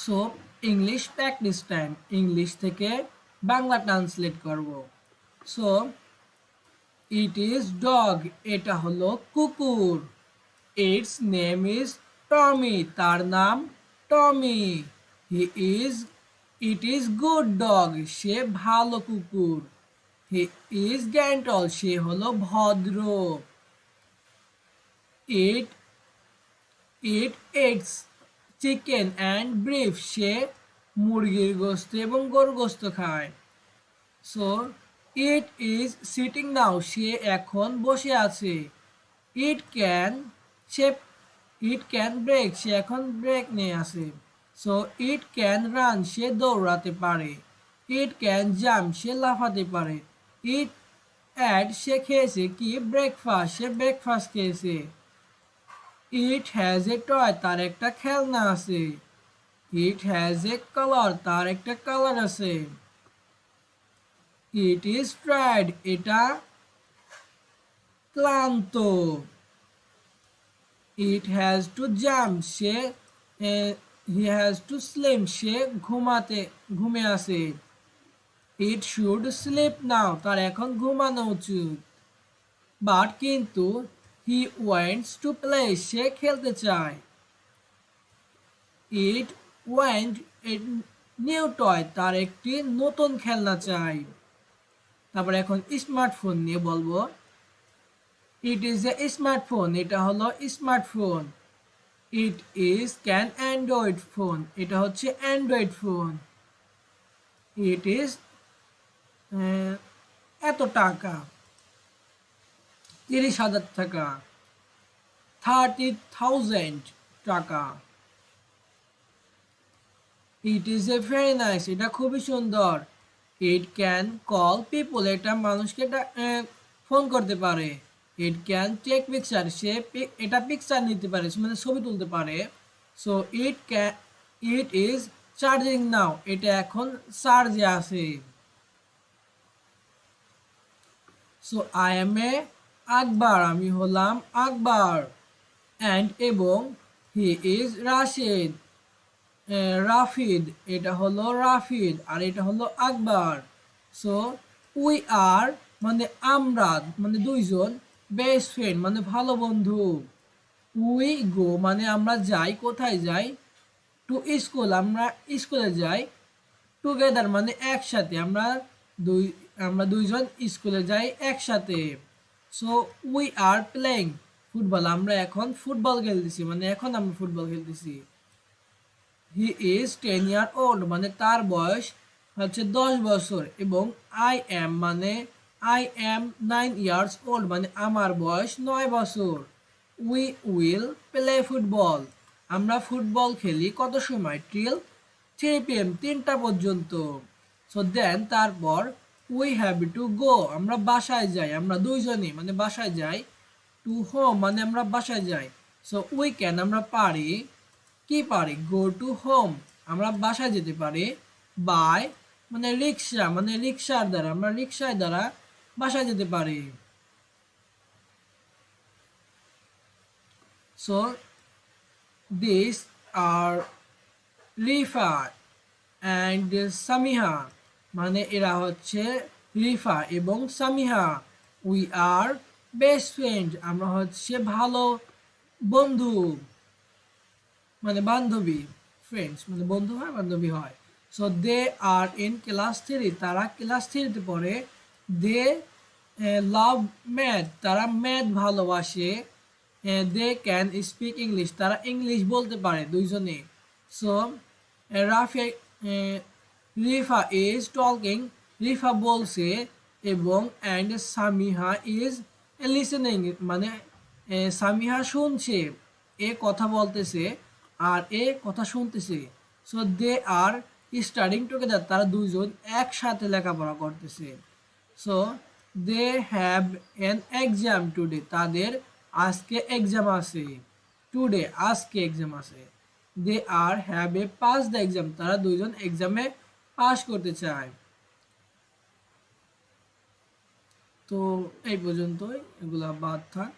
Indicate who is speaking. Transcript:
Speaker 1: So English practice time, English থেকে Bangla translate করব। So it is dog, এটা হলো কুকুর। ইটস নেম ইজ টমি, তার নাম Tommy. He is it is good dog, সে ভালো কুকুর। হি ইজ গ্যান্টল, সে হলো ভদ্র। It eat eats chicken and beef, সে মুরগির গোস্ত এবং গরুর গোস্ত খায়। So it is sitting now, সে এখন বসে আছে। ইট ক্যান সে ইট ক্যান ব্রেক, সে এখন ব্রেক নিয়ে আসে। সো ইট ক্যান রান, সে দৌড়াতে পারে। ইট ক্যান জাম্প, সে লাফাতে পারে। ইট অ্যাড, সে খেয়েছে কি ব্রেকফাস্ট, সে ব্রেকফাস্ট খেয়েছে। ইট হ্যাজ এ টয়, তার একটা খেলনা আছে। ইট হ্যাজ এ কালার, তার একটা কালার আছে। ইট ইজ টায়ার্ড, এটা ক্লান্ত। ইট হ্যাজ টু জাম্প, সে হি হ্যাজ টু স্লিম, সে ঘুমে আছে। ইট শুড স্লিপ নাও, তার এখন ঘুমানো উচিত। বাট কিন্তু হি ওয়ান্টস টু প্লে, সে খেলতে চায়। ইট ওয়ান্ট এ নিউ টয়, তার একটি নতুন খেলনা চাই। তারপরে এখন স্মার্টফোন নিয়ে বলবো। ইট ইজ এ স্মার্টফোন, এটা হলো smartphone. It is can Android phone, এটা হচ্ছে অ্যান্ড্রয়েড ফোন। ইট ইজ এত টাকা, 30,000 টাকা, 30,000 টাকা। It is a very nice, এটা খুবই সুন্দর। ইট ক্যান কল পিপল, এটা মানুষকে ফোন করতে পারে। ইট ক্যান টেক পিকচার, সে এটা পিকচার নিতে পারে, মানে ছবি তুলতে পারে। সো ইট ইজ চার্জিং নাও, এটা এখন চার্জে আছে। সো আই এম এ আকবর, আমি হলাম আকবর। অ্যান্ড এবং হি ইজ রাশিদ, রাফিদ, এটা হলো রাফিদ আর এটা হলো আকবর। সো উই আর মানে আমরা, মানে দুইজন, বেস্ট ফ্রেন্ড মানে ভালো বন্ধু। উই গো মানে আমরা যাই, কোথায় যাই। টু স্কুল, আমরা স্কুলে যাই। টুগেদার মানে একসাথে, দুই আমরা দুইজন স্কুলে যাই একসাথে। So we are playing football, আমরা এখন ফুটবল খেলতেছি, মানে এখন আমরা ফুটবল খেলতেছি। হি ইজ 10 ইয়ার ওল্ড, মানে তার বয়স হচ্ছে 10 বছর। এবং আই এম মানে আই এম 9 ইয়ার্স ওল্ড, মানে আমার বয়স 9 বছর। উই উইল প্লে ফুটবল, আমরা ফুটবল খেলি কত সময়, টিল 3 PM, 3টা পর্যন্ত। সো দেন তারপর উই হ্যাভ টু গো, আমরা বাসায় যাই, আমরা দুইজনই মানে বাসায় যাই। টু হোম মানে আমরা বাসায় যাই। সো উই ক্যান আমরা পারি, কি পারি, গো টু হোম, আমরা বাসায় যেতে পারি। বাই মানে রিক্সা, মানে রিক্সার দ্বারা, আমরা রিক্সার দ্বারা বাসায় যেতে পারি। So this are Rifa and Samiha, মানে এরা হচ্ছে রিফা এবং Samiha. We are best friend, আমরা হচ্ছে ভালো বন্ধু, মানে বান্ধবী। ফ্রেন্ডস মানে বন্ধু হয়, বান্ধবী হয়। So they are in class 3, তারা ক্লাস 3তে পড়ে। দে লাভ ম্যাথ, তারা ম্যাথ ভালোবাসে। দে ক্যান স্পিক ইংলিশ, তারা ইংলিশ বলতে পারে দুইজনে। So Rafi Rifa is talking, Rifa বলছে। এবং অ্যান্ড সামিহা ইজ লিসেনিং, মানে সামিহা শুনছে, এ কথা বলতেছে আর এ কথা শুনতেছে। So they are studying together, তারা দুইজন একসাথে লেখাপড়া করতেছে। So they have an exam today, তাদের আজকে এক্সাম আছে। টুডে আজকে এক্সাম আছে। They are have a pass the exam, তারা দুইজন এক্সামে পাস করতে চায়। তো এই পর্যন্তই, এগুলা বাদ থাক।